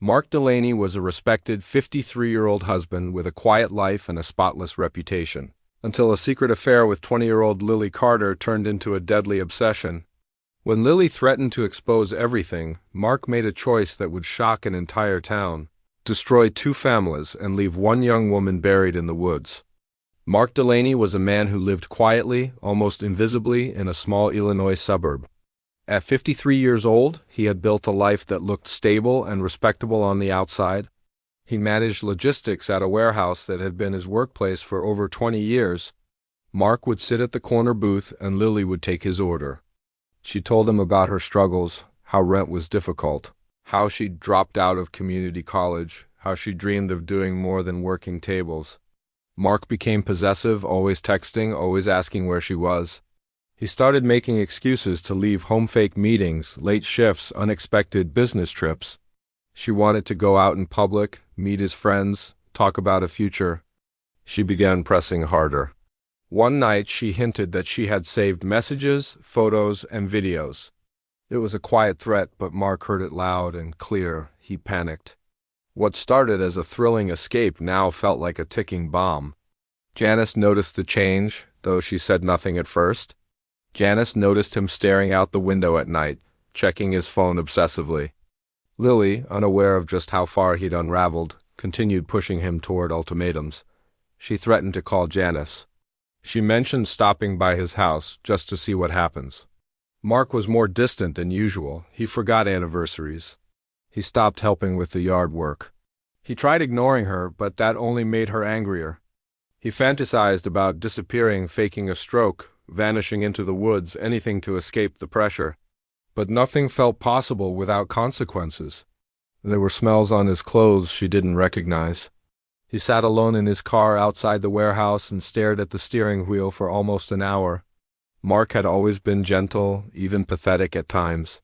Mark Delaney was a respected 53-year-old husband with a quiet life and a spotless reputation, until a secret affair with 20-year-old Lily Carter turned into a deadly obsession. When Lily threatened to expose everything, Mark made a choice that would shock an entire town: destroy two families and leave one young woman buried in the woods. Mark Delaney was a man who lived quietly, almost invisibly, in a small Illinois suburb. At 53 years old, he had built a life that looked stable and respectable on the outside. He managed logistics at a warehouse that had been his workplace for over 20 years. Mark would sit at the corner booth and Lily would take his order. She told him about her struggles, how rent was difficult, how she'd dropped out of community college, how she dreamed of doing more than working tables. Mark became possessive, always texting, always asking where she was. He started making excuses to leave home-fake meetings, late shifts, unexpected business trips. She wanted to go out in public, meet his friends, talk about a future. She began pressing harder. One night she hinted that she had saved messages, photos, and videos. It was a quiet threat, but Mark heard it loud and clear. He panicked. What started as a thrilling escape now felt like a ticking bomb. Janice noticed the change, though she said nothing at first. Janice noticed him staring out the window at night, checking his phone obsessively. Lily, unaware of just how far he'd unraveled, continued pushing him toward ultimatums. She threatened to call Janice. She mentioned stopping by his house just to see what happens. Mark was more distant than usual. He forgot anniversaries. He stopped helping with the yard work. He tried ignoring her, but that only made her angrier. He fantasized about disappearing, faking a stroke, vanishing into the woods, anything to escape the pressure. But nothing felt possible without consequences. There were smells on his clothes she didn't recognize. He sat alone in his car outside the warehouse and stared at the steering wheel for almost an hour. Mark had always been gentle, even pathetic at times.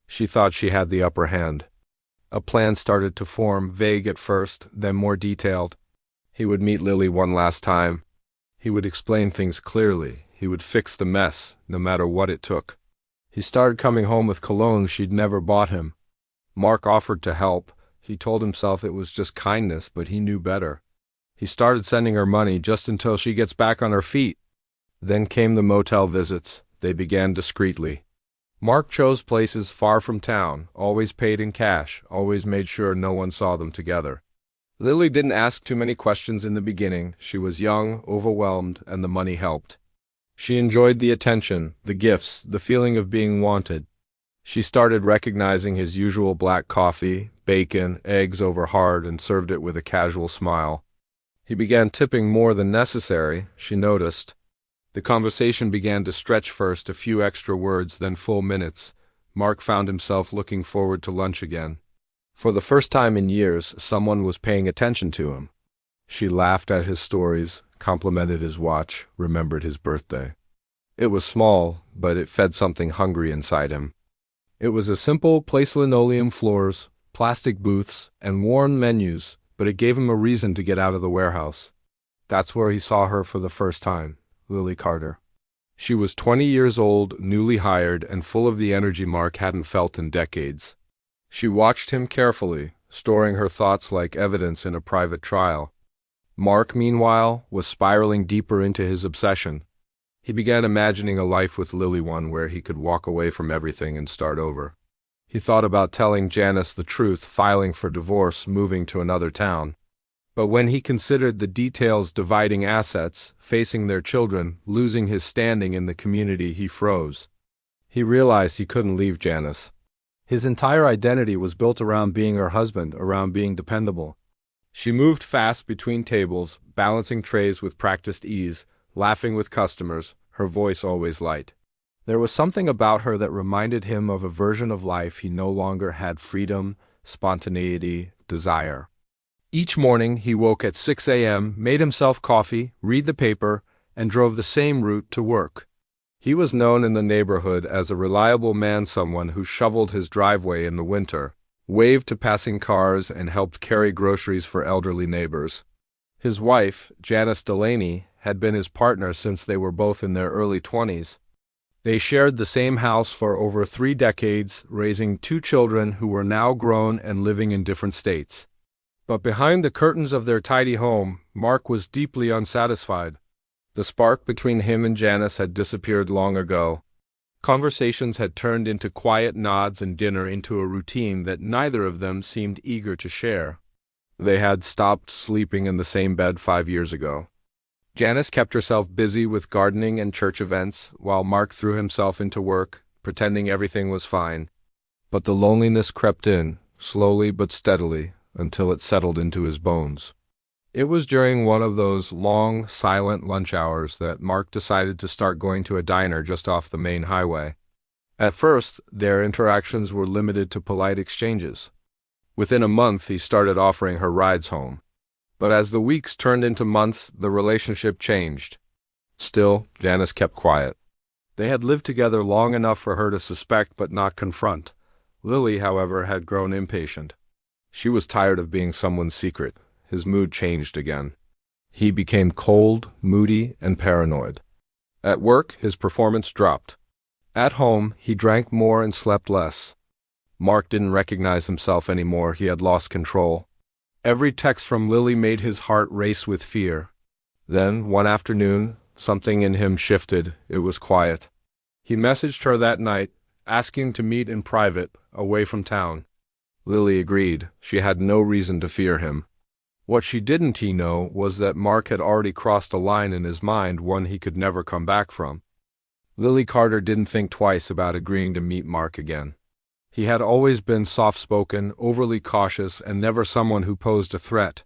She thought she had the upper hand. A plan started to form, vague at first, then more detailed. He would meet Lily one last time. He would explain things clearly. He would fix the mess, no matter what it took. He started coming home with cologne she'd never bought him. Mark offered to help. He told himself it was just kindness, but he knew better. He started sending her money just until she gets back on her feet. Then came the motel visits. They began discreetly. Mark chose places far from town, always paid in cash, always made sure no one saw them together. Lily didn't ask too many questions in the beginning. She was young, overwhelmed, and the money helped. She enjoyed the attention, the gifts, the feeling of being wanted. She started recognizing his usual black coffee, bacon, eggs over hard, and served it with a casual smile. He began tipping more than necessary, she noticed. The conversation began to stretch, first a few extra words, then full minutes. Mark found himself looking forward to lunch again. For the first time in years, someone was paying attention to him. She laughed at his stories, complimented his watch, remembered his birthday. It was small, but it fed something hungry inside him. It was a simple place: linoleum floors, plastic booths, and worn menus, but it gave him a reason to get out of the warehouse. That's where he saw her for the first time, Lily Carter. She was 20 years old, newly hired, and full of the energy Mark hadn't felt in decades. She watched him carefully, storing her thoughts like evidence in a private trial. Mark, meanwhile, was spiraling deeper into his obsession. He began imagining a life with Lily, one where he could walk away from everything and start over. He thought about telling Janice the truth, filing for divorce, moving to another town. But when he considered the details: dividing assets, facing their children, losing his standing in the community, he froze. He realized he couldn't leave Janice. His entire identity was built around being her husband, around being dependable. She moved fast between tables, balancing trays with practiced ease, laughing with customers, her voice always light. There was something about her that reminded him of a version of life he no longer had: freedom, spontaneity, desire. Each morning he woke at 6 a.m., made himself coffee, read the paper, and drove the same route to work. He was known in the neighborhood as a reliable man, someone who shoveled his driveway in the winter, waved to passing cars, and helped carry groceries for elderly neighbors. His wife, Janice Delaney, had been his partner since they were both in their early 20s. They shared the same house for over 3 decades, raising 2 children who were now grown and living in different states. But behind the curtains of their tidy home, Mark was deeply unsatisfied. The spark between him and Janice had disappeared long ago. Conversations had turned into quiet nods and dinner into a routine that neither of them seemed eager to share. They had stopped sleeping in the same bed 5 years ago. Janice kept herself busy with gardening and church events, while Mark threw himself into work, pretending everything was fine. But the loneliness crept in, slowly but steadily, until it settled into his bones. It was during one of those long, silent lunch hours that Mark decided to start going to a diner just off the main highway. At first, their interactions were limited to polite exchanges. Within a month, he started offering her rides home. But as the weeks turned into months, the relationship changed. Still, Janice kept quiet. They had lived together long enough for her to suspect but not confront. Lily, however, had grown impatient. She was tired of being someone's secret. His mood changed again. He became cold, moody, and paranoid. At work, his performance dropped. At home, he drank more and slept less. Mark didn't recognize himself anymore. He had lost control. Every text from Lily made his heart race with fear. Then, one afternoon, something in him shifted. It was quiet. He messaged her that night, asking to meet in private, away from town. Lily agreed. She had no reason to fear him. What she didn't know was that Mark had already crossed a line in his mind, one he could never come back from. Lily Carter didn't think twice about agreeing to meet Mark again. He had always been soft-spoken, overly cautious, and never someone who posed a threat.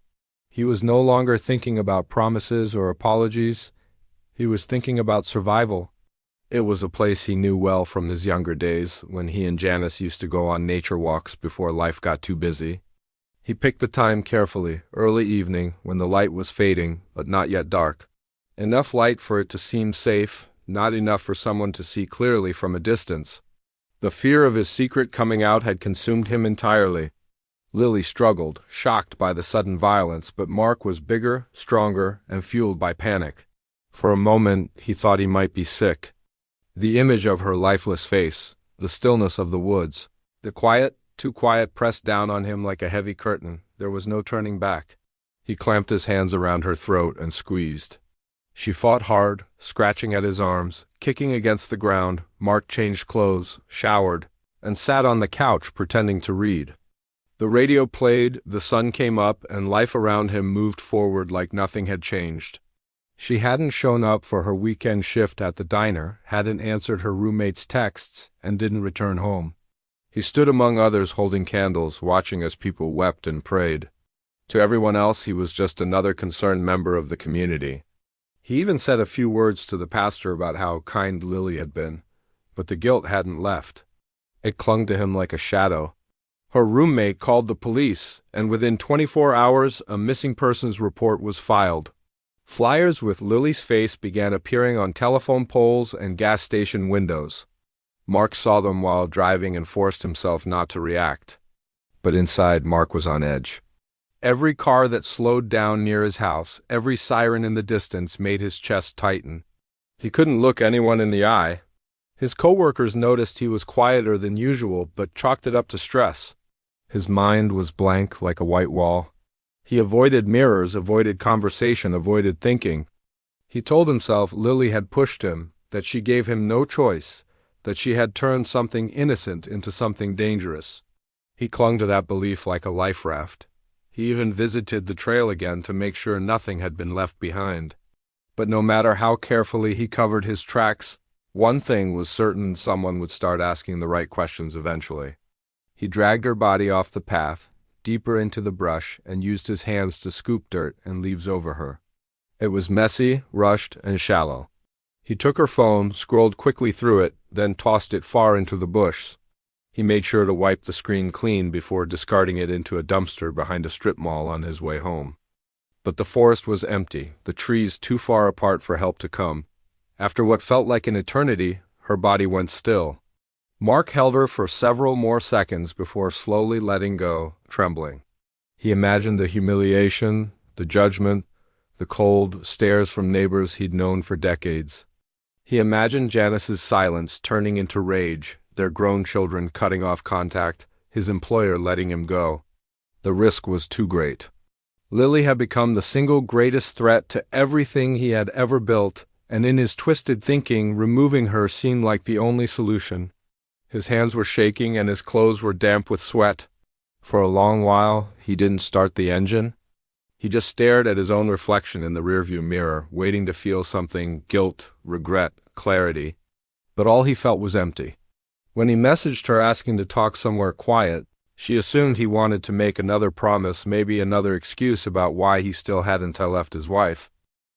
He was no longer thinking about promises or apologies. He was thinking about survival. It was a place he knew well from his younger days, when he and Janice used to go on nature walks before life got too busy. He picked the time carefully, early evening, when the light was fading, but not yet dark. Enough light for it to seem safe, not enough for someone to see clearly from a distance. The fear of his secret coming out had consumed him entirely. Lily struggled, shocked by the sudden violence, but Mark was bigger, stronger, and fueled by panic. For a moment, he thought he might be sick. The image of her lifeless face, the stillness of the woods, the quiet, too quiet, pressed down on him like a heavy curtain. There was no turning back. He clamped his hands around her throat and squeezed. She fought hard, scratching at his arms, kicking against the ground. Mark changed clothes, showered, and sat on the couch pretending to read. The radio played, the sun came up, and life around him moved forward like nothing had changed. She hadn't shown up for her weekend shift at the diner, hadn't answered her roommate's texts, and didn't return home. He stood among others holding candles, watching as people wept and prayed. To everyone else, he was just another concerned member of the community. He even said a few words to the pastor about how kind Lily had been, but the guilt hadn't left. It clung to him like a shadow. Her roommate called the police, and within 24 hours, a missing persons report was filed. Flyers with Lily's face began appearing on telephone poles and gas station windows. Mark saw them while driving and forced himself not to react. But inside, Mark was on edge. Every car that slowed down near his house, every siren in the distance made his chest tighten. He couldn't look anyone in the eye. His coworkers noticed he was quieter than usual, but chalked it up to stress. His mind was blank like a white wall. He avoided mirrors, avoided conversation, avoided thinking. He told himself Lily had pushed him, that she gave him no choice, that she had turned something innocent into something dangerous. He clung to that belief like a life raft. He even visited the trail again to make sure nothing had been left behind. But no matter how carefully he covered his tracks, one thing was certain: someone would start asking the right questions eventually. He dragged her body off the path, deeper into the brush, and used his hands to scoop dirt and leaves over her. It was messy, rushed, and shallow. He took her phone, scrolled quickly through it, then tossed it far into the bush. He made sure to wipe the screen clean before discarding it into a dumpster behind a strip mall on his way home. But the forest was empty, the trees too far apart for help to come. After what felt like an eternity, her body went still. Mark held her for several more seconds before slowly letting go, trembling. He imagined the humiliation, the judgment, the cold stares from neighbors he'd known for decades. He imagined Janice's silence turning into rage, their grown children cutting off contact, his employer letting him go. The risk was too great. Lily had become the single greatest threat to everything he had ever built, and in his twisted thinking, removing her seemed like the only solution. His hands were shaking and his clothes were damp with sweat. For a long while, he didn't start the engine. He just stared at his own reflection in the rearview mirror, waiting to feel something: guilt, regret, clarity. But all he felt was empty. When he messaged her asking to talk somewhere quiet, she assumed he wanted to make another promise, maybe another excuse about why he still hadn't left his wife.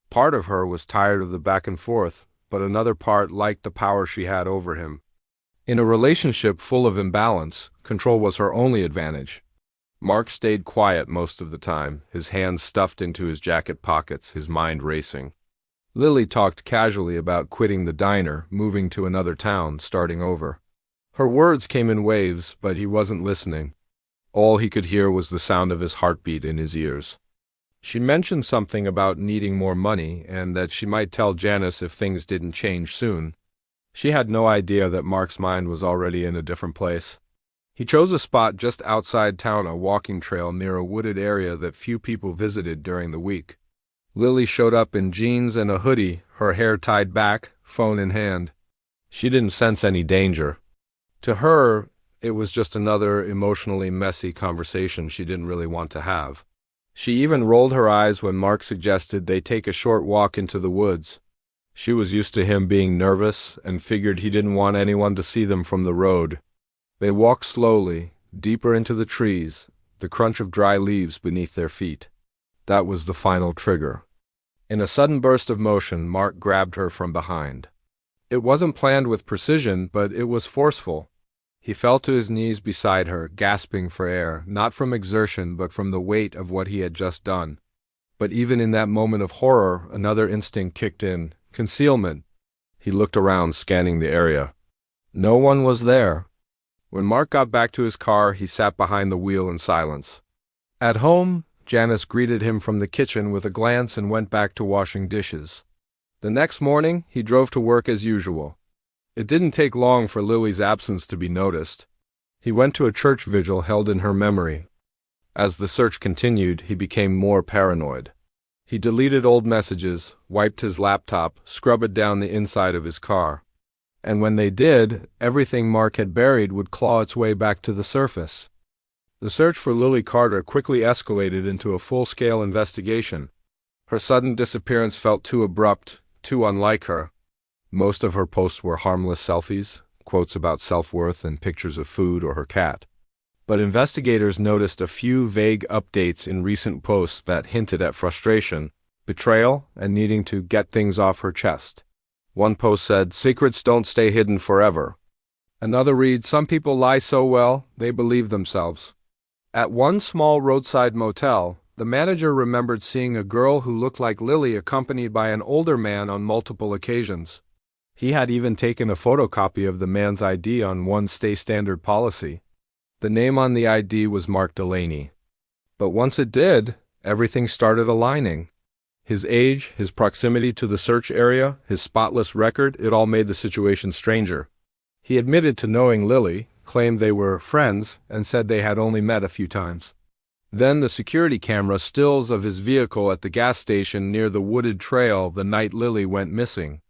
Part of her was tired of the back and forth, but another part liked the power she had over him. In a relationship full of imbalance, control was her only advantage. Mark stayed quiet most of the time, his hands stuffed into his jacket pockets, his mind racing. Lily talked casually about quitting the diner, moving to another town, starting over. Her words came in waves, but he wasn't listening. All he could hear was the sound of his heartbeat in his ears. She mentioned something about needing more money, and that she might tell Janice if things didn't change soon. She had no idea that Mark's mind was already in a different place. He chose a spot just outside town, a walking trail near a wooded area that few people visited during the week. Lily showed up in jeans and a hoodie, her hair tied back, phone in hand. She didn't sense any danger. To her, it was just another emotionally messy conversation she didn't really want to have. She even rolled her eyes when Mark suggested they take a short walk into the woods. She was used to him being nervous and figured he didn't want anyone to see them from the road. They walked slowly, deeper into the trees, the crunch of dry leaves beneath their feet. That was the final trigger. In a sudden burst of motion, Mark grabbed her from behind. It wasn't planned with precision, but it was forceful. He fell to his knees beside her, gasping for air, not from exertion but from the weight of what he had just done. But even in that moment of horror, another instinct kicked in: concealment. He looked around, scanning the area. No one was there. When Mark got back to his car, he sat behind the wheel in silence. At home, Janice greeted him from the kitchen with a glance and went back to washing dishes. The next morning, he drove to work as usual. It didn't take long for Lily's absence to be noticed. He went to a church vigil held in her memory. As the search continued, he became more paranoid. He deleted old messages, wiped his laptop, scrubbed down the inside of his car. And when they did, everything Mark had buried would claw its way back to the surface. The search for Lily Carter quickly escalated into a full-scale investigation. Her sudden disappearance felt too abrupt, too unlike her. Most of her posts were harmless selfies, quotes about self-worth and pictures of food or her cat. But investigators noticed a few vague updates in recent posts that hinted at frustration, betrayal, and needing to get things off her chest. One post said, "Secrets don't stay hidden forever." Another read, "Some people lie so well, they believe themselves." At one small roadside motel, the manager remembered seeing a girl who looked like Lily accompanied by an older man on multiple occasions. He had even taken a photocopy of the man's ID on one stay standard policy. The name on the ID was Mark Delaney. But once it did, everything started aligning. His age, his proximity to the search area, his spotless record, it all made the situation stranger. He admitted to knowing Lily, claimed they were friends, and said they had only met a few times. Then the security camera stills of his vehicle at the gas station near the wooded trail the night Lily went missing.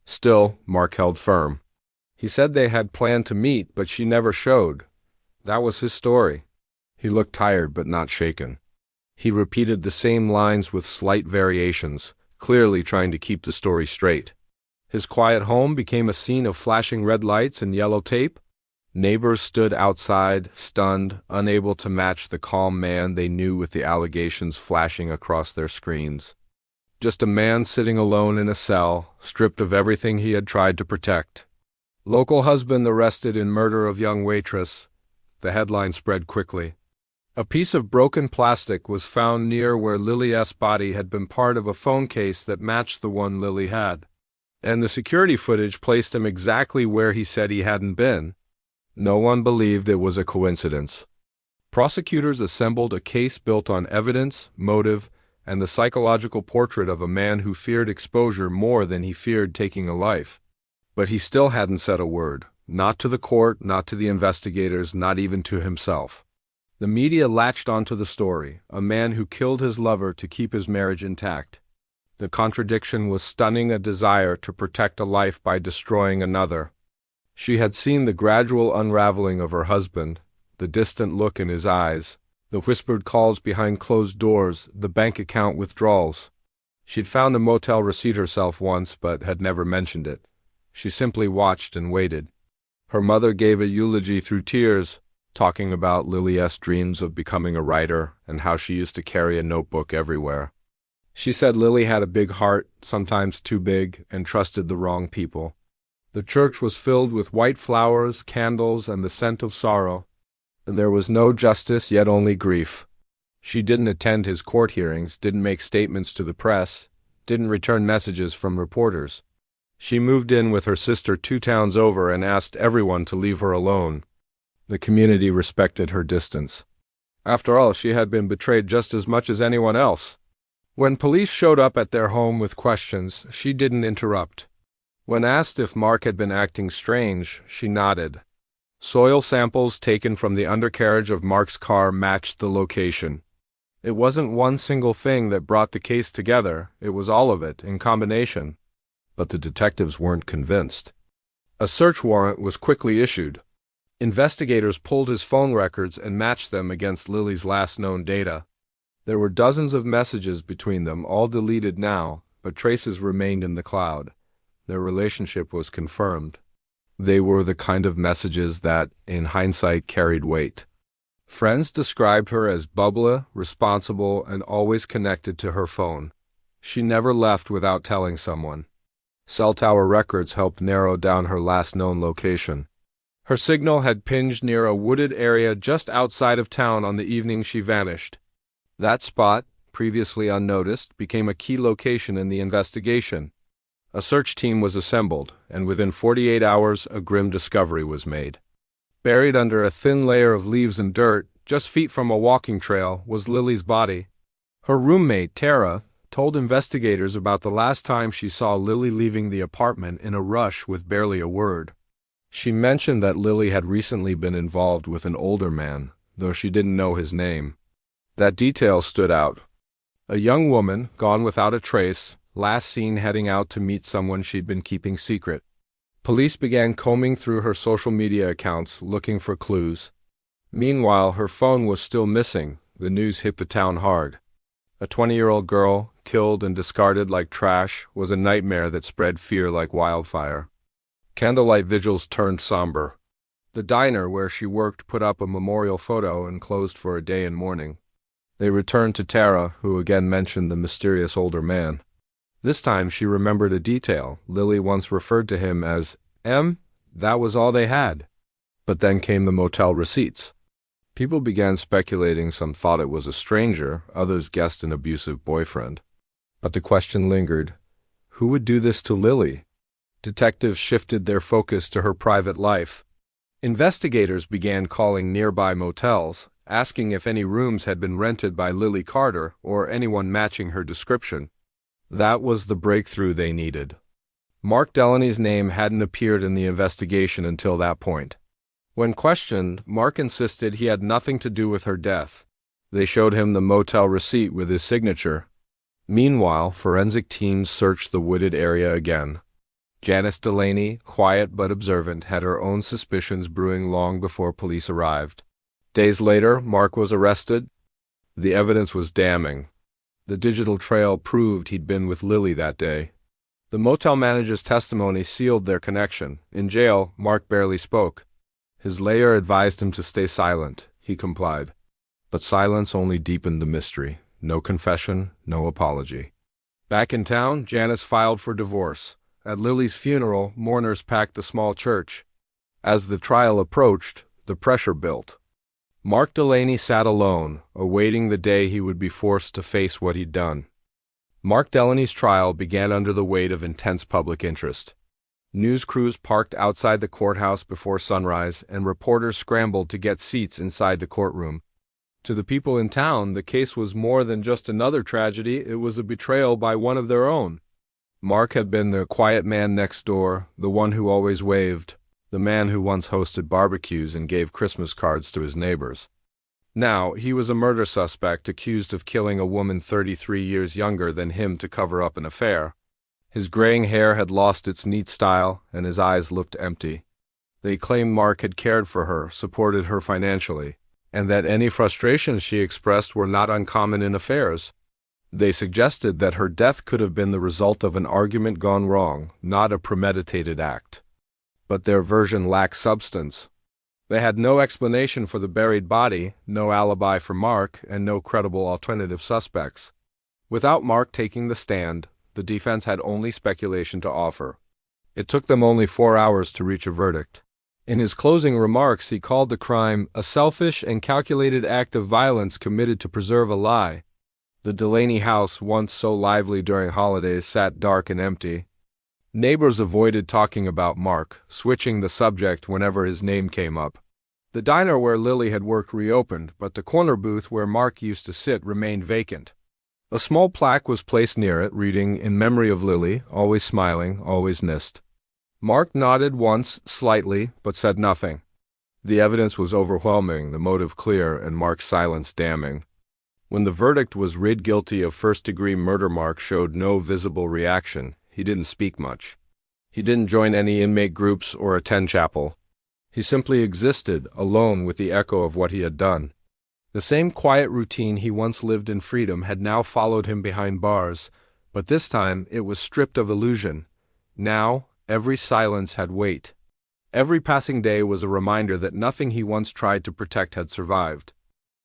Still, Mark held firm. He said they had planned to meet, but she never showed. That was his story. He looked tired but not shaken. He repeated the same lines with slight variations, clearly trying to keep the story straight. His quiet home became a scene of flashing red lights and yellow tape. Neighbors stood outside, stunned, unable to match the calm man they knew with the allegations flashing across their screens. Just a man sitting alone in a cell, stripped of everything he had tried to protect. Local husband arrested in murder of young waitress. The headline spread quickly. A piece of broken plastic was found near where Lily S.'s body had been part of a phone case that matched the one Lily had. And the security footage placed him exactly where he said he hadn't been. No one believed it was a coincidence. Prosecutors assembled a case built on evidence, motive, and the psychological portrait of a man who feared exposure more than he feared taking a life. But he still hadn't said a word, not to the court, not to the investigators, not even to himself. The media latched onto the story, a man who killed his lover to keep his marriage intact. The contradiction was stunning, a desire to protect a life by destroying another. She had seen the gradual unraveling of her husband, the distant look in his eyes, the whispered calls behind closed doors, the bank account withdrawals. She'd found a motel receipt herself once, but had never mentioned it. She simply watched and waited. Her mother gave a eulogy through tears, talking about Lily's dreams of becoming a writer and how she used to carry a notebook everywhere. She said Lily had a big heart, sometimes too big, and trusted the wrong people. The church was filled with white flowers, candles, and the scent of sorrow. There was no justice, yet only grief. She didn't attend his court hearings, didn't make statements to the press, didn't return messages from reporters. She moved in with her sister 2 towns over and asked everyone to leave her alone. The community respected her distance. After all, she had been betrayed just as much as anyone else. When police showed up at their home with questions, she didn't interrupt. When asked if Mark had been acting strange, she nodded. Soil samples taken from the undercarriage of Mark's car matched the location. It wasn't one single thing that brought the case together, it was all of it, in combination. But the detectives weren't convinced. A search warrant was quickly issued. Investigators pulled his phone records and matched them against Lily's last known data. There were dozens of messages between them, all deleted now, but traces remained in the cloud. Their relationship was confirmed. They were the kind of messages that, in hindsight, carried weight. Friends described her as bubbly, responsible, and always connected to her phone. She never left without telling someone. Cell tower records helped narrow down her last known location. Her signal had pinged near a wooded area just outside of town on the evening she vanished. That spot, previously unnoticed, became a key location in the investigation. A search team was assembled, and within 48 hours, a grim discovery was made. Buried under a thin layer of leaves and dirt, just feet from a walking trail, was Lily's body. Her roommate, Tara, told investigators about the last time she saw Lily leaving the apartment in a rush with barely a word. She mentioned that Lily had recently been involved with an older man, though she didn't know his name. That detail stood out. A young woman, gone without a trace, last seen heading out to meet someone she'd been keeping secret. Police began combing through her social media accounts, looking for clues. Meanwhile, her phone was still missing. The news hit the town hard. A 20-year-old girl, killed and discarded like trash, was a nightmare that spread fear like wildfire. Candlelight vigils turned somber. The diner where she worked put up a memorial photo and closed for a day and mourning. They returned to Tara, who again mentioned the mysterious older man. This time she remembered a detail. Lily once referred to him as M. That was all they had. But then came the motel receipts. People began speculating. Some thought it was a stranger, others guessed an abusive boyfriend. But the question lingered. Who would do this to Lily? Detectives shifted their focus to her private life. Investigators began calling nearby motels, asking if any rooms had been rented by Lily Carter or anyone matching her description. That was the breakthrough they needed. Mark Delaney's name hadn't appeared in the investigation until that point. When questioned, Mark insisted he had nothing to do with her death. They showed him the motel receipt with his signature. Meanwhile, forensic teams searched the wooded area again. Janice Delaney, quiet but observant, had her own suspicions brewing long before police arrived. Days later, Mark was arrested. The evidence was damning. The digital trail proved he'd been with Lily that day. The motel manager's testimony sealed their connection. In jail, Mark barely spoke. His lawyer advised him to stay silent. He complied. But silence only deepened the mystery. No confession, no apology. Back in town, Janice filed for divorce. At Lily's funeral, mourners packed the small church. As the trial approached, the pressure built. Mark Delaney sat alone, awaiting the day he would be forced to face what he'd done. Mark Delaney's trial began under the weight of intense public interest. News crews parked outside the courthouse before sunrise, and reporters scrambled to get seats inside the courtroom. To the people in town, the case was more than just another tragedy, it was a betrayal by one of their own. Mark had been the quiet man next door, the one who always waved, the man who once hosted barbecues and gave Christmas cards to his neighbors. Now, he was a murder suspect accused of killing a woman 33 years younger than him to cover up an affair. His graying hair had lost its neat style, and his eyes looked empty. They claimed Mark had cared for her, supported her financially, and that any frustrations she expressed were not uncommon in affairs. They suggested that her death could have been the result of an argument gone wrong, not a premeditated act. But their version lacked substance. They had no explanation for the buried body, no alibi for Mark, and no credible alternative suspects. Without Mark taking the stand, the defense had only speculation to offer. It took them only 4 hours to reach a verdict. In his closing remarks, he called the crime a selfish and calculated act of violence committed to preserve a lie. The Delaney house, once so lively during holidays, sat dark and empty. Neighbors avoided talking about Mark, switching the subject whenever his name came up. The diner where Lily had worked reopened, but the corner booth where Mark used to sit remained vacant. A small plaque was placed near it, reading, "In memory of Lily, always smiling, always missed." Mark nodded once, slightly, but said nothing. The evidence was overwhelming, the motive clear, and Mark's silence damning. When the verdict was read guilty of first-degree murder, Mark showed no visible reaction. He didn't speak much. He didn't join any inmate groups or attend chapel. He simply existed, alone with the echo of what he had done. The same quiet routine he once lived in freedom had now followed him behind bars, but this time it was stripped of illusion. Now, every silence had weight. Every passing day was a reminder that nothing he once tried to protect had survived.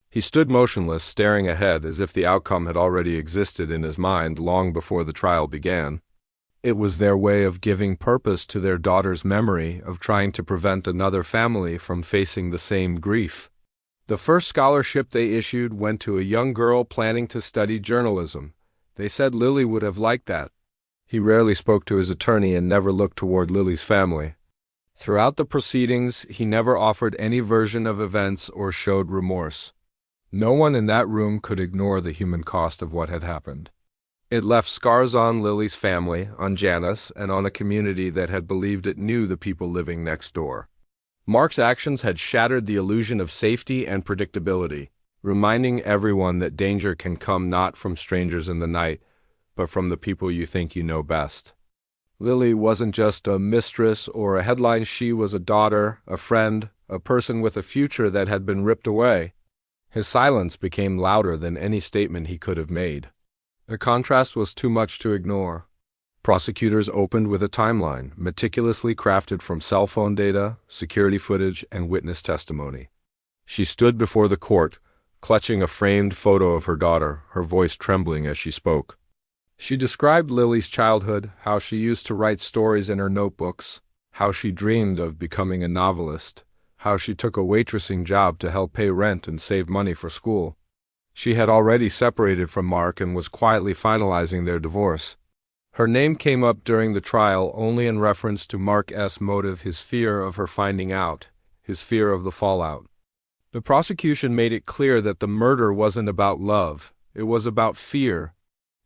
He stood motionless, staring ahead as if the outcome had already existed in his mind long before the trial began. It was their way of giving purpose to their daughter's memory, of trying to prevent another family from facing the same grief. The first scholarship they issued went to a young girl planning to study journalism. They said Lily would have liked that. He rarely spoke to his attorney and never looked toward Lily's family. Throughout the proceedings, he never offered any version of events or showed remorse. No one in that room could ignore the human cost of what had happened. It left scars on Lily's family, on Janice, and on a community that had believed it knew the people living next door. Mark's actions had shattered the illusion of safety and predictability, reminding everyone that danger can come not from strangers in the night, but from the people you think you know best. Lily wasn't just a mistress or a headline, she was a daughter, a friend, a person with a future that had been ripped away. His silence became louder than any statement he could have made. The contrast was too much to ignore. Prosecutors opened with a timeline, meticulously crafted from cell phone data, security footage, and witness testimony. She stood before the court, clutching a framed photo of her daughter, her voice trembling as she spoke. She described Lily's childhood, how she used to write stories in her notebooks, how she dreamed of becoming a novelist, how she took a waitressing job to help pay rent and save money for school. She had already separated from Mark and was quietly finalizing their divorce. Her name came up during the trial only in reference to Mark's motive, his fear of her finding out, his fear of the fallout. The prosecution made it clear that the murder wasn't about love, it was about fear.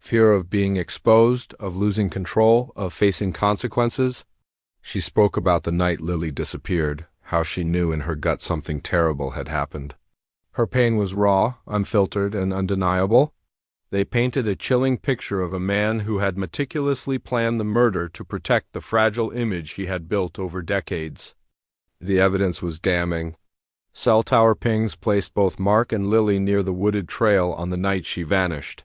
Fear of being exposed, of losing control, of facing consequences. She spoke about the night Lily disappeared, how she knew in her gut something terrible had happened. Her pain was raw, unfiltered, and undeniable. They painted a chilling picture of a man who had meticulously planned the murder to protect the fragile image he had built over decades. The evidence was damning. Cell tower pings placed both Mark and Lily near the wooded trail on the night she vanished.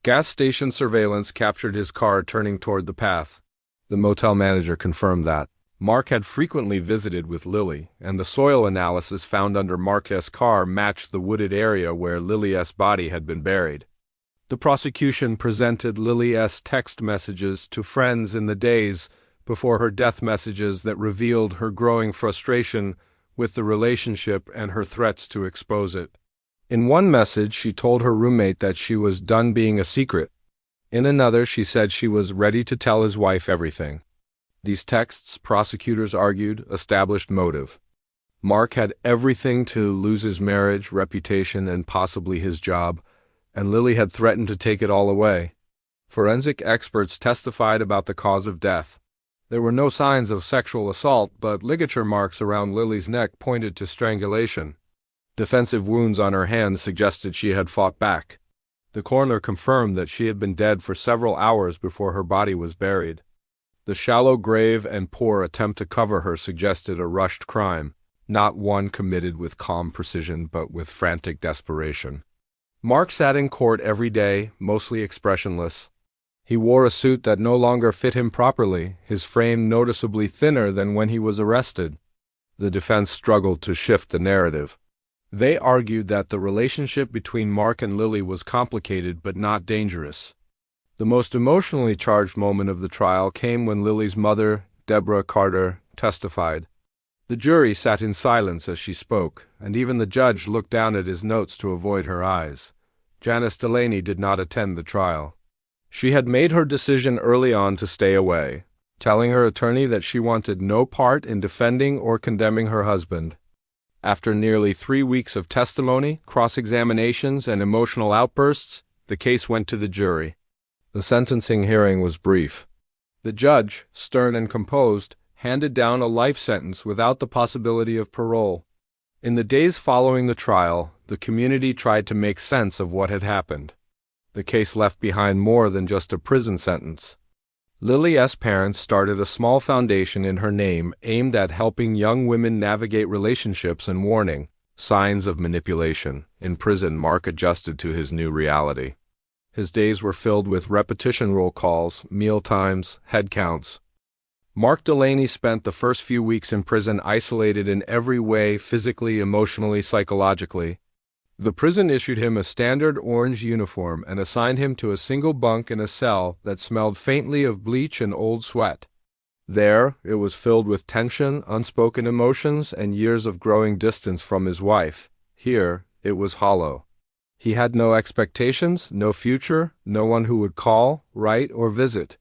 Gas station surveillance captured his car turning toward the path. The motel manager confirmed that. Mark had frequently visited with Lily, and the soil analysis found under Mark's car matched the wooded area where Lily's body had been buried. The prosecution presented Lily's text messages to friends in the days before her death, messages that revealed her growing frustration with the relationship and her threats to expose it. In one message, she told her roommate that she was done being a secret. In another, she said she was ready to tell his wife everything. These texts, prosecutors argued, established motive. Mark had everything to lose: his marriage, reputation, and possibly his job, and Lily had threatened to take it all away. Forensic experts testified about the cause of death. There were no signs of sexual assault, but ligature marks around Lily's neck pointed to strangulation. Defensive wounds on her hands suggested she had fought back. The coroner confirmed that she had been dead for several hours before her body was buried. The shallow grave and poor attempt to cover her suggested a rushed crime, not one committed with calm precision but with frantic desperation. Mark sat in court every day, mostly expressionless. He wore a suit that no longer fit him properly, his frame noticeably thinner than when he was arrested. The defense struggled to shift the narrative. They argued that the relationship between Mark and Lily was complicated but not dangerous. The most emotionally charged moment of the trial came when Lily's mother, Deborah Carter, testified. The jury sat in silence as she spoke, and even the judge looked down at his notes to avoid her eyes. Janice Delaney did not attend the trial. She had made her decision early on to stay away, telling her attorney that she wanted no part in defending or condemning her husband. After nearly 3 weeks of testimony, cross-examinations, and emotional outbursts, the case went to the jury. The sentencing hearing was brief. The judge, stern and composed, handed down a life sentence without the possibility of parole. In the days following the trial, the community tried to make sense of what had happened. The case left behind more than just a prison sentence. Lily's parents started a small foundation in her name aimed at helping young women navigate relationships and warning signs of manipulation. In prison, Mark adjusted to his new reality. His days were filled with repetition roll calls, meal times, head counts. Mark Delaney spent the first few weeks in prison isolated in every way, physically, emotionally, psychologically. The prison issued him a standard orange uniform and assigned him to a single bunk in a cell that smelled faintly of bleach and old sweat. There, it was filled with tension, unspoken emotions, and years of growing distance from his wife. Here, it was hollow. He had no expectations, no future, no one who would call, write, or visit.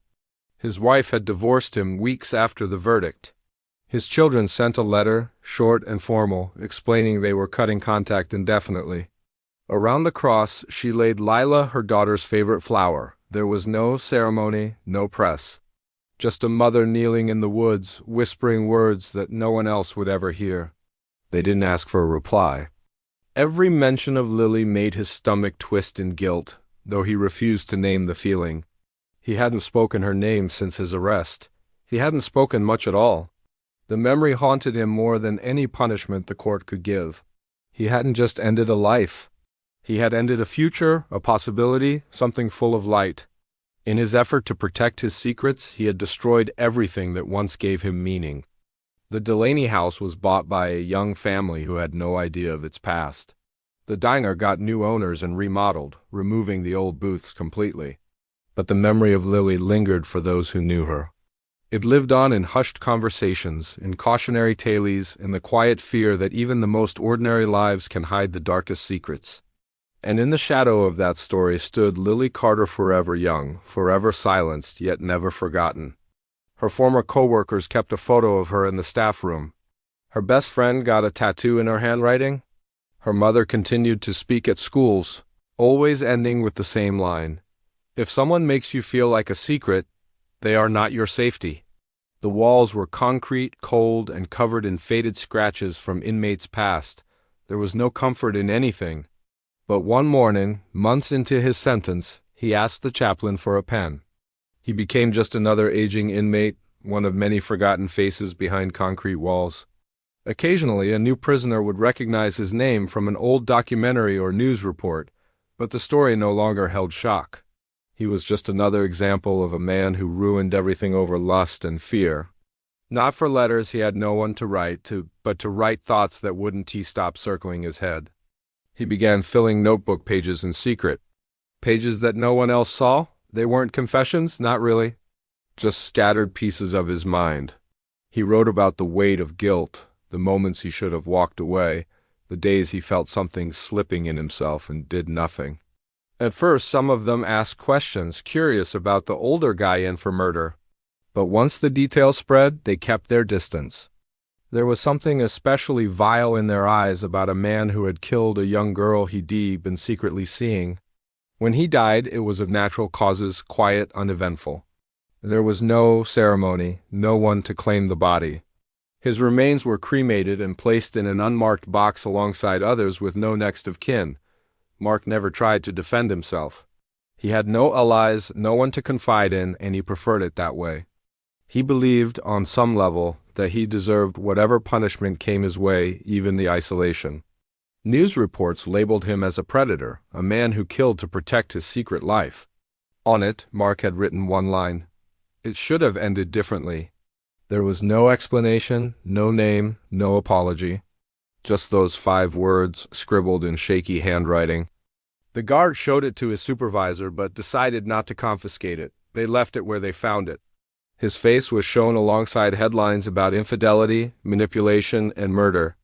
His wife had divorced him weeks after the verdict. His children sent a letter, short and formal, explaining they were cutting contact indefinitely. Around the cross, she laid Lila, her daughter's favorite flower. There was no ceremony, no press. Just a mother kneeling in the woods, whispering words that no one else would ever hear. They didn't ask for a reply. Every mention of Lily made his stomach twist in guilt, though he refused to name the feeling. He hadn't spoken her name since his arrest. He hadn't spoken much at all. The memory haunted him more than any punishment the court could give. He hadn't just ended a life. He had ended a future, a possibility, something full of light. In his effort to protect his secrets, he had destroyed everything that once gave him meaning. The Delaney house was bought by a young family who had no idea of its past. The diner got new owners and remodeled, removing the old booths completely. But the memory of Lily lingered for those who knew her. It lived on in hushed conversations, in cautionary tales, in the quiet fear that even the most ordinary lives can hide the darkest secrets. And in the shadow of that story stood Lily Carter, forever young, forever silenced, yet never forgotten. Her former co-workers kept a photo of her in the staff room. Her best friend got a tattoo in her handwriting. Her mother continued to speak at schools, always ending with the same line: "If someone makes you feel like a secret, they are not your safety." The walls were concrete, cold, and covered in faded scratches from inmates past. There was no comfort in anything. But one morning, months into his sentence, he asked the chaplain for a pen. He became just another aging inmate, one of many forgotten faces behind concrete walls. Occasionally, a new prisoner would recognize his name from an old documentary or news report, but the story no longer held shock. He was just another example of a man who ruined everything over lust and fear. Not for letters he had no one to write to, but to write thoughts that wouldn't stop circling his head. He began filling notebook pages in secret. Pages that no one else saw? They weren't confessions, not really. Just scattered pieces of his mind. He wrote about the weight of guilt, the moments he should have walked away, the days he felt something slipping in himself and did nothing. At first, some of them asked questions, curious about the older guy in for murder. But once the details spread, they kept their distance. There was something especially vile in their eyes about a man who had killed a young girl he'd been secretly seeing. When he died, it was of natural causes, quiet, uneventful. There was no ceremony, no one to claim the body. His remains were cremated and placed in an unmarked box alongside others with no next of kin. Mark never tried to defend himself. He had no allies, no one to confide in, and he preferred it that way. He believed, on some level, that he deserved whatever punishment came his way, even the isolation. News reports labeled him as a predator, a man who killed to protect his secret life. On it, Mark had written one line. It should have ended differently. There was no explanation, no name, no apology. Just those 5 words, scribbled in shaky handwriting. The guard showed it to his supervisor, but decided not to confiscate it. They left it where they found it. His face was shown alongside headlines about infidelity, manipulation, and murder.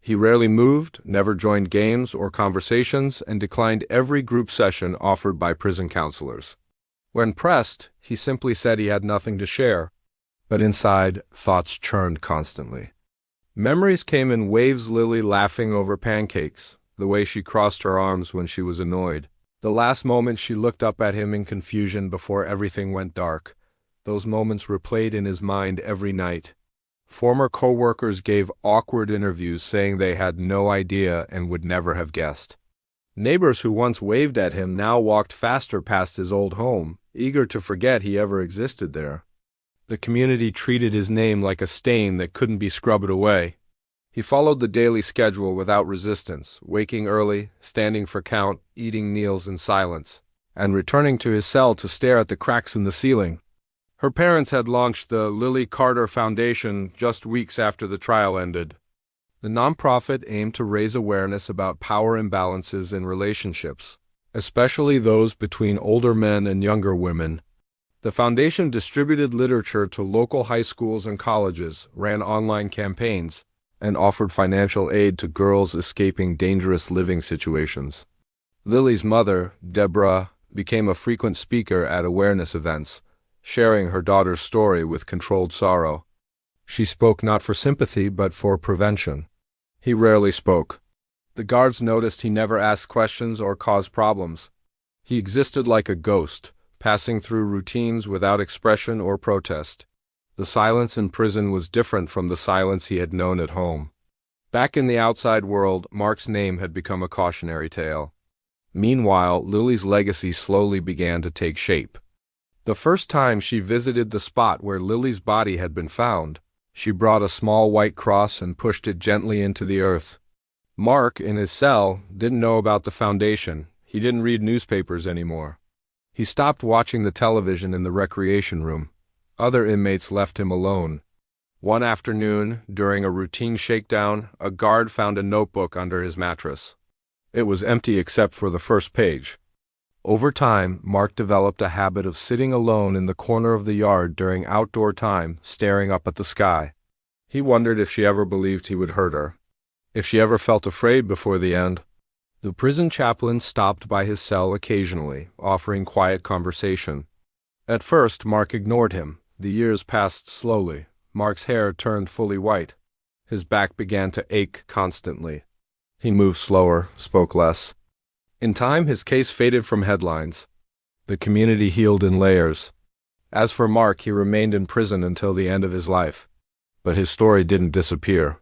He rarely moved, never joined games or conversations, and declined every group session offered by prison counselors. When pressed, he simply said he had nothing to share. But inside, thoughts churned constantly. Memories came in waves. Lily laughing over pancakes, the way she crossed her arms when she was annoyed. The last moment she looked up at him in confusion before everything went dark. Those moments replayed in his mind every night. Former co-workers gave awkward interviews saying they had no idea and would never have guessed. Neighbors who once waved at him now walked faster past his old home, eager to forget he ever existed there. The community treated his name like a stain that couldn't be scrubbed away. He followed the daily schedule without resistance, waking early, standing for count, eating meals in silence, and returning to his cell to stare at the cracks in the ceiling. Her parents had launched the Lily Carter Foundation just weeks after the trial ended. The nonprofit aimed to raise awareness about power imbalances in relationships, especially those between older men and younger women. The foundation distributed literature to local high schools and colleges, ran online campaigns, and offered financial aid to girls escaping dangerous living situations. Lily's mother, Deborah, became a frequent speaker at awareness events, sharing her daughter's story with controlled sorrow. She spoke not for sympathy but for prevention. He rarely spoke. The guards noticed he never asked questions or caused problems. He existed like a ghost, passing through routines without expression or protest. The silence in prison was different from the silence he had known at home. Back in the outside world, Mark's name had become a cautionary tale. Meanwhile, Lily's legacy slowly began to take shape. The first time she visited the spot where Lily's body had been found, she brought a small white cross and pushed it gently into the earth. Mark, in his cell, didn't know about the foundation. He didn't read newspapers anymore. He stopped watching the television in the recreation room. Other inmates left him alone. One afternoon, during a routine shakedown, a guard found a notebook under his mattress. It was empty except for the first page. Over time, Mark developed a habit of sitting alone in the corner of the yard during outdoor time, staring up at the sky. He wondered if she ever believed he would hurt her, if she ever felt afraid before the end. The prison chaplain stopped by his cell occasionally, offering quiet conversation. At first, Mark ignored him. The years passed slowly. Mark's hair turned fully white. His back began to ache constantly. He moved slower, spoke less. In time, his case faded from headlines. The community healed in layers. As for Mark, he remained in prison until the end of his life. But his story didn't disappear.